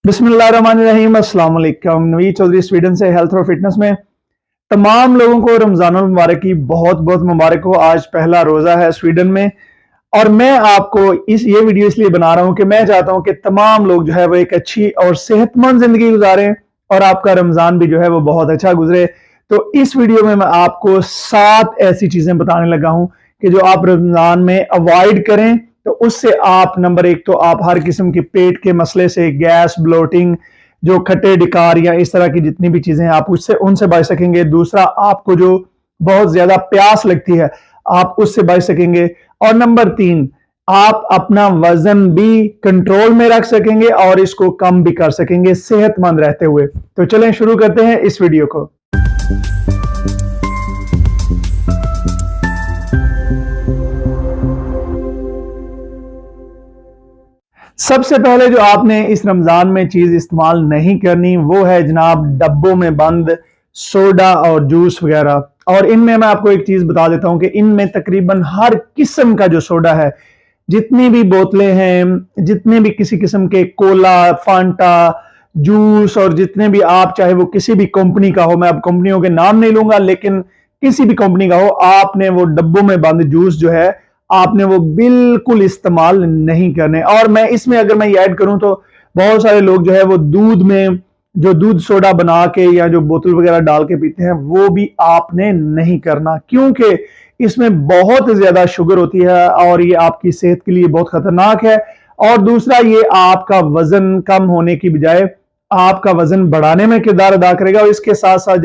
बिस्मिल्लाहिर्रहमानिर्रहीम। अस्सलाम वालेकुम। नवीद चौधरी स्वीडन से हेल्थ और फिटनेस में तमाम लोगों को रमजान मुबारक की बहुत बहुत मुबारक हो। आज पहला रोज़ा है स्वीडन में और मैं आपको ये वीडियो इसलिए बना रहा हूं कि मैं चाहता हूं कि तमाम लोग जो है वो एक अच्छी और सेहतमंद जिंदगी गुजारें और आपका रमजान भी जो है वो बहुत अच्छा गुजरे। तो इस वीडियो में मैं आपको 7 ऐसी चीजें बताने लगा हूं कि जो आप रमजान में अवॉइड करें तो उससे आप नंबर 1 तो आप हर किस्म के पेट के मसले से, गैस, ब्लोटिंग, जो खट्टे डिकार या इस तरह की जितनी भी चीजें हैं आप उससे उनसे बच सकेंगे। दूसरा, आपको जो बहुत ज्यादा प्यास लगती है आप उससे बच सकेंगे। और नंबर 3, आप अपना वजन भी कंट्रोल में रख सकेंगे और इसको कम भी कर सकेंगे सेहतमंद रहते हुए। तो चलें शुरू करते हैं इस वीडियो को। सबसे पहले जो आपने इस रमजान में चीज इस्तेमाल नहीं करनी वो है जनाब डब्बों में बंद सोडा और जूस वगैरह। और इनमें मैं आपको एक चीज बता देता हूं कि इनमें तकरीबन हर किस्म का जो सोडा है, जितनी भी बोतलें हैं, जितने भी किसी किस्म के कोला, फांटा, जूस और जितने भी आप चाहे वो किसी भी कंपनी का हो, मैं अब कंपनियों के नाम नहीं लूंगा, लेकिन किसी भी कंपनी का हो, आपने वो डब्बों में बंद जूस जो है आपने वो बिल्कुल इस्तेमाल नहीं करने। और मैं इसमें अगर मैं ये ऐड करूं तो बहुत सारे लोग जो है वो दूध में जो दूध सोडा बना के या जो बोतल वगैरह डाल के पीते हैं वो भी आपने नहीं करना, क्योंकि इसमें बहुत ज्यादा शुगर होती है और ये आपकी सेहत के लिए बहुत खतरनाक है। और दूसरा, ये आपका वजन कम होने की बजाय आपका वजन बढ़ाने में किरदार अदा करेगा। और इसके साथ साथ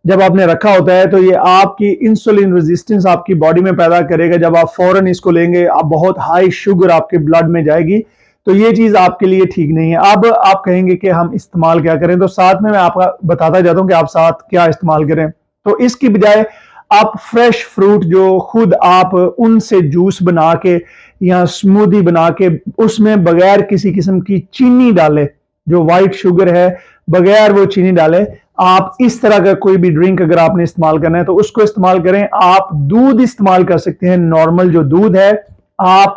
जब आपने रखा होता है तो ये आपकी इंसुलिन रेजिस्टेंस आपकी बॉडी में पैदा करेगा। जब आप फौरन इसको लेंगे आप बहुत हाई शुगर आपके ब्लड में जाएगी, तो ये चीज आपके लिए ठीक नहीं है। अब आप कहेंगे कि हम इस्तेमाल क्या करें, तो साथ में मैं आपका बताता जाता हूं कि आप साथ क्या इस्तेमाल करें। तो इसकी बजाय आप फ्रेश फ्रूट जो खुद आप उनसे जूस बना के या स्मूदी बना के उसमें बगैर किसी किस्म की चीनी डाले, जो व्हाइट शुगर है बगैर वो चीनी डाले, आप इस तरह का कोई भी ड्रिंक अगर आपने इस्तेमाल करना है तो उसको इस्तेमाल करें। आप दूध इस्तेमाल कर सकते हैं, नॉर्मल जो दूध है। आप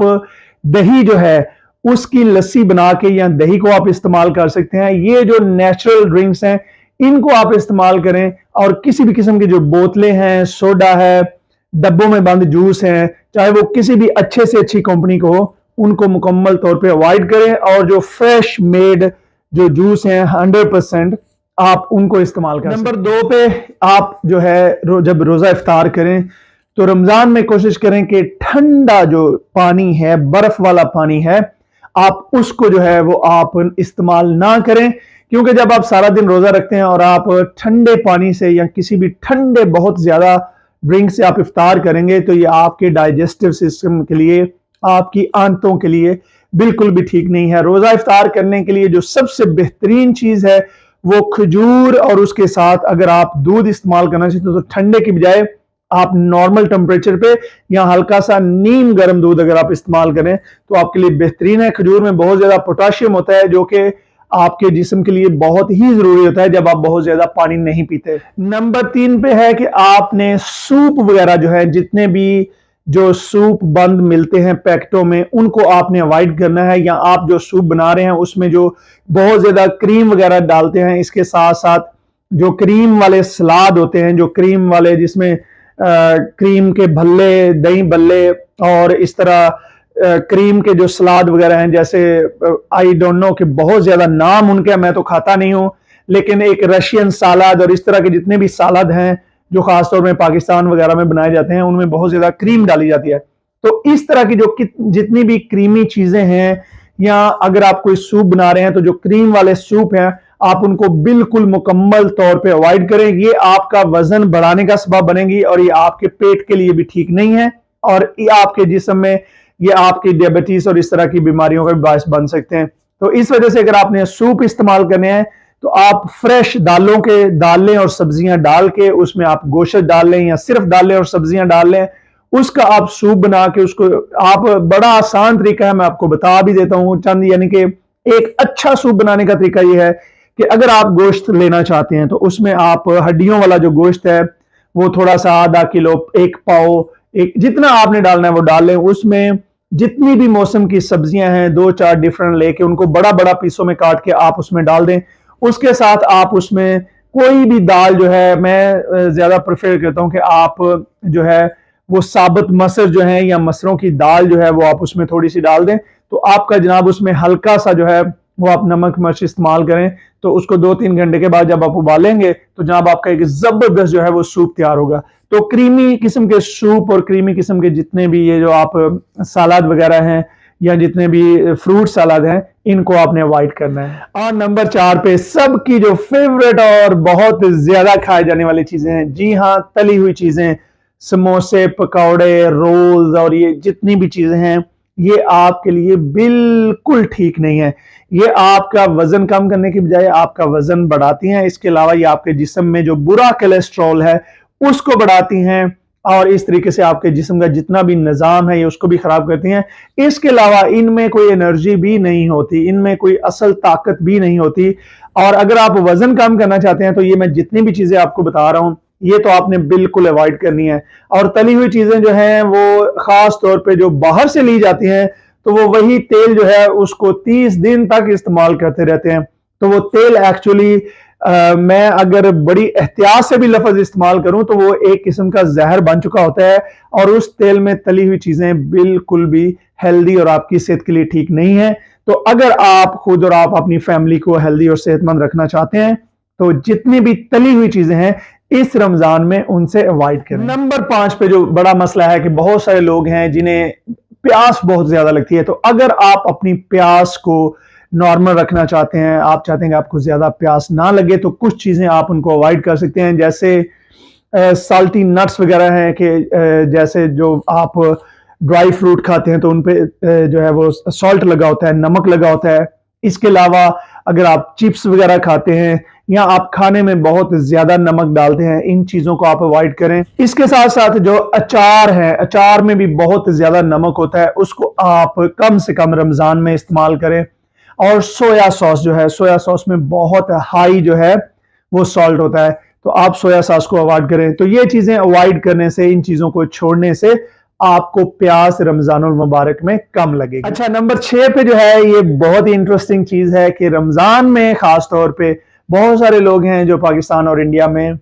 दही जो है उसकी लस्सी बना के या दही को आप इस्तेमाल कर सकते हैं। ये जो नेचुरल ड्रिंक्स हैं इनको आप इस्तेमाल करें। और किसी भी किस्म की जो बोतलें हैं, सोडा है, डब्बों में बंद जूस हैं, चाहे वो किसी भी अच्छे से अच्छी कंपनी को हो, उनको मुकम्मल तौर पे अवॉइड करें। और जो फ्रेश मेड जो जूस हैं 100% आप उनको इस्तेमाल करें। नंबर 2 पे आप जो है जब रोजा इफ्तार करें तो रमजान में कोशिश करें कि ठंडा जो पानी है, बर्फ वाला पानी है, आप उसको जो है वो आप इस्तेमाल ना करें। क्योंकि जब आप सारा दिन रोजा रखते हैं और आप ठंडे पानी से या किसी भी ठंडे बहुत ज्यादा ड्रिंक से आप इफ्तार करेंगे तो ये आपके डाइजेस्टिव सिस्टम के लिए, आपकी आंतों के लिए बिल्कुल भी ठीक नहीं है। रोजा इफ्तार करने के लिए जो सबसे बेहतरीन चीज है वो खजूर, और उसके साथ अगर आप दूध इस्तेमाल करना चाहते हो तो ठंडे की बजाय आप नॉर्मल टेम्परेचर पे या हल्का सा नीम गर्म दूध अगर आप इस्तेमाल करें तो आपके लिए बेहतरीन है। खजूर में बहुत ज्यादा पोटाशियम होता है जो कि आपके जिस्म के लिए बहुत ही जरूरी होता है जब आप बहुत ज्यादा पानी नहीं पीते। नंबर 3 पे है कि आपने सूप वगैरह जो है, जितने भी जो सूप बंद मिलते हैं पैकेटों में, उनको आपने अवॉइड करना है। या आप जो सूप बना रहे हैं उसमें जो बहुत ज्यादा क्रीम वगैरह डालते हैं, इसके साथ साथ जो क्रीम वाले सलाद होते हैं, जो क्रीम वाले जिसमें क्रीम के भल्ले, दही भल्ले और इस तरह क्रीम के जो सलाद वगैरह हैं, जैसे आई डोंट नो कि बहुत ज्यादा नाम उनके, मैं तो खाता नहीं हूं, लेकिन एक रशियन सलाद और इस तरह के जितने भी सलाद हैं जो खासतौर में पाकिस्तान वगैरह में बनाए जाते हैं उनमें बहुत ज्यादा क्रीम डाली जाती है। तो इस तरह की जो जितनी भी क्रीमी चीजें हैं, या अगर आप कोई सूप बना रहे हैं तो जो क्रीम वाले सूप हैं आप उनको बिल्कुल मुकम्मल तौर पे अवॉइड करें। ये आपका वजन बढ़ाने का सबब बनेगी और ये आपके पेट के लिए भी ठीक नहीं है और ये आपके जिस्म में ये आपकी डायबिटीज और इस तरह की बीमारियों का भी बायस बन सकते हैं। तो इस वजह से अगर आपने सूप इस्तेमाल करने हैं तो आप फ्रेश दालें और सब्जियां डाल के उसमें आप गोश्त डाल लें या सिर्फ दालें और सब्जियां डाल लें, उसका आप सूप बना के उसको आप, बड़ा आसान तरीका है, मैं आपको बता भी देता हूं चंद, यानी कि एक अच्छा सूप बनाने का तरीका यह है कि अगर आप गोश्त लेना चाहते हैं तो उसमें आप हड्डियों वाला जो गोश्त है वो थोड़ा सा आधा किलो, 1 पाव, एक जितना आपने डालना है वो डाल लें। उसमें जितनी भी मौसम की सब्जियां हैं 2-4 डिफरेंट लेके उनको बड़ा बड़ा पीसों में काट के आप उसमें डाल दें। उसके साथ आप उसमें कोई भी दाल जो है, मैं ज्यादा प्रेफर करता हूं कि आप जो है वो साबुत मसर जो है या मसरों की दाल जो है वो आप उसमें थोड़ी सी डाल दें, तो आपका जनाब उसमें हल्का सा जो है वो आप नमक मिर्च इस्तेमाल करें। तो उसको 2-3 घंटे के बाद जब आप उबालेंगे तो जनाब आपका एक जबरदस्त जो है वो सूप तैयार होगा। तो क्रीमी किस्म के सूप और क्रीमी किस्म के जितने भी ये जो आप सलाद वगैरह हैं या जितने भी फ्रूट सलाद हैं, इनको आपने अवॉइड करना है। और नंबर 4 पे सबकी जो फेवरेट और बहुत ज्यादा खाए जाने वाली चीजें हैं, जी हाँ, तली हुई चीजें, समोसे, पकौड़े, रोल्स और ये जितनी भी चीजें हैं, ये आपके लिए बिल्कुल ठीक नहीं है। ये आपका वजन कम करने की बजाय आपका वजन बढ़ाती हैं। इसके अलावा ये आपके जिस्म में जो बुरा कोलेस्ट्रॉल है उसको बढ़ाती हैं और इस तरीके से आपके जिस्म का जितना भी निजाम है ये उसको भी खराब करती हैं। इसके अलावा इनमें कोई एनर्जी भी नहीं होती, इनमें कोई असल ताकत भी नहीं होती। और अगर आप वजन कम करना चाहते हैं तो ये मैं जितनी भी चीजें आपको बता रहा हूं ये तो आपने बिल्कुल अवॉइड करनी है। और तली हुई चीजें जो हैं वो खास तौर पे जो बाहर से ली जाती हैं तो वो वही तेल जो है उसको 30 दिन तक इस्तेमाल करते रहते हैं। तो वो तेल एक्चुअली मैं अगर बड़ी एहतियात से भी लफ्ज इस्तेमाल करूं तो वो एक किस्म का जहर बन चुका होता है और उस तेल में तली हुई चीजें बिल्कुल भी हेल्दी और आपकी सेहत के लिए ठीक नहीं है। तो अगर आप खुद और आप अपनी फैमिली को हेल्दी और सेहतमंद रखना चाहते हैं तो जितनी भी तली हुई चीजें हैं इस रमजान में उनसे अवॉइड करें। नंबर 5 पे जो बड़ा मसला है कि बहुत सारे लोग हैं जिन्हें प्यास बहुत ज्यादा लगती है। तो अगर आप अपनी प्यास को नॉर्मल रखना चाहते हैं, आप चाहते हैं कि आपको ज्यादा प्यास ना लगे, तो कुछ चीजें आप उनको अवॉइड कर सकते हैं। जैसे साल्टी नट्स वगैरह हैं कि जैसे जो आप ड्राई फ्रूट खाते हैं तो उन पे जो है वो सॉल्ट लगा होता है, नमक लगा होता है। इसके अलावा अगर आप चिप्स वगैरह खाते हैं या आप खाने में बहुत ज्यादा नमक डालते हैं, इन चीजों को आप अवॉइड करें। इसके साथ साथ जो अचार है, अचार में भी बहुत ज्यादा नमक होता है, उसको आप कम से कम रमजान में इस्तेमाल करें। और सोया सॉस जो है, सोया सॉस में बहुत हाई जो है वो सॉल्ट होता है, तो आप सोया सॉस को अवॉइड करें। तो ये चीजें अवॉइड करने से, इन चीजों को छोड़ने से आपको प्यास रमजानुल मुबारक में कम लगेगी। अच्छा, नंबर 6 पे जो है ये बहुत ही इंटरेस्टिंग चीज है कि रमजान में खास तौर पे बहुत सारे लोग हैं जो पाकिस्तान और इंडिया में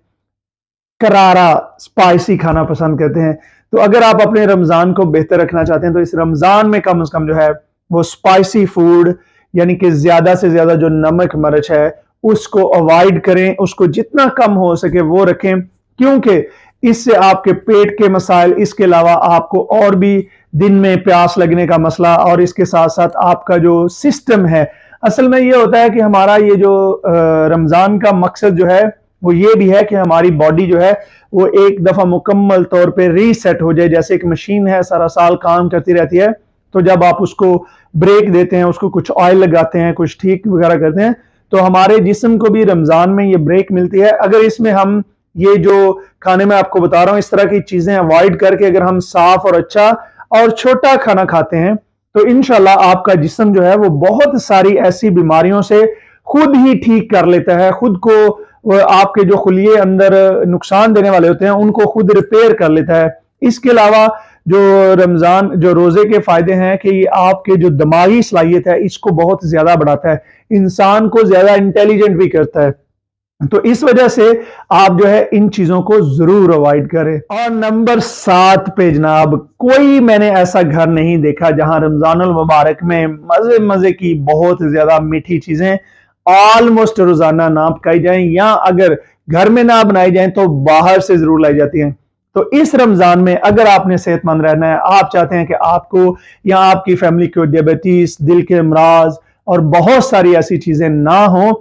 करारा स्पाइसी खाना पसंद करते हैं। तो अगर आप अपने रमजान को बेहतर रखना चाहते हैं तो इस रमजान में कम से कम जो है वो स्पाइसी फूड यानी कि ज्यादा से ज्यादा जो नमक मिर्च है उसको अवॉइड करें, उसको जितना कम हो सके वो रखें, क्योंकि इससे आपके पेट के मसाइल, इसके अलावा आपको और भी दिन में प्यास लगने का मसला, और इसके साथ साथ आपका जो सिस्टम है, असल में ये होता है कि हमारा ये जो रमजान का मकसद जो है वो ये भी है कि हमारी बॉडी जो है वो एक दफा मुकम्मल तौर पे रीसेट हो जाए। जैसे एक मशीन है सारा साल काम करती रहती है, तो जब आप उसको ब्रेक देते हैं, उसको कुछ ऑयल लगाते हैं, कुछ ठीक वगैरह करते हैं, तो हमारे जिस्म को भी रमजान में ये ब्रेक मिलती है। अगर इसमें हम ये जो खाने में आपको बता रहा हूं इस तरह की चीजें अवॉइड करके अगर हम साफ और अच्छा और छोटा खाना खाते हैं तो इंशाल्लाह आपका जिस्म जो है वो बहुत सारी ऐसी बीमारियों से खुद ही ठीक कर लेता है, खुद को आपके जो खुलिये अंदर नुकसान देने वाले होते हैं उनको खुद रिपेयर कर लेता है। इसके अलावा जो रमजान जो रोजे के फायदे हैं कि ये आपके जो दिमागी सलाहियत है इसको बहुत ज्यादा बढ़ाता है, इंसान को ज्यादा इंटेलिजेंट भी करता है। तो इस वजह से आप जो है इन चीजों को जरूर अवॉइड करें। और नंबर 7 पे जनाब, कोई मैंने ऐसा घर नहीं देखा जहां रमजानुल मुबारक में मजे मजे की बहुत ज्यादा मीठी चीजें ऑलमोस्ट रोजाना ना पकाई जाएं, या अगर घर में ना बनाई जाएं तो बाहर से जरूर लाई जाती हैं। तो इस रमजान में अगर आपने सेहतमंद रहना है, आप चाहते हैं कि आपको या आपकी फैमिली को डायबिटीज, दिल के अमराज और बहुत सारी ऐसी चीजें ना हो,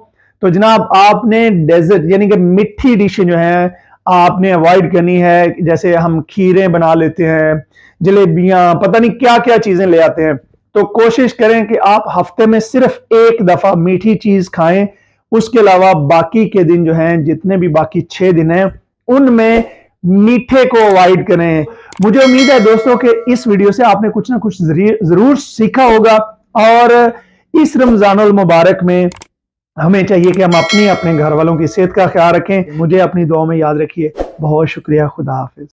तो जनाब आपने डेजर्ट यानी कि मिठी डिशें जो हैं आपने अवॉइड करनी है। जैसे हम खीरें बना लेते हैं, जलेबियां, पता नहीं क्या क्या चीजें ले आते हैं। तो कोशिश करें कि आप हफ्ते में सिर्फ एक दफा मीठी चीज खाएं, उसके अलावा बाकी के दिन जो हैं, जितने भी बाकी 6 दिन हैं, उनमें मीठे को अवॉइड करें। मुझे उम्मीद है दोस्तों कि इस वीडियो से आपने कुछ ना कुछ जरूर सीखा होगा, और इस रमजानुल मुबारक में हमें चाहिए कि हम अपने घर वालों की सेहत का ख्याल रखें। मुझे अपनी दुआ में याद रखिए। बहुत शुक्रिया। खुदा हाफिज।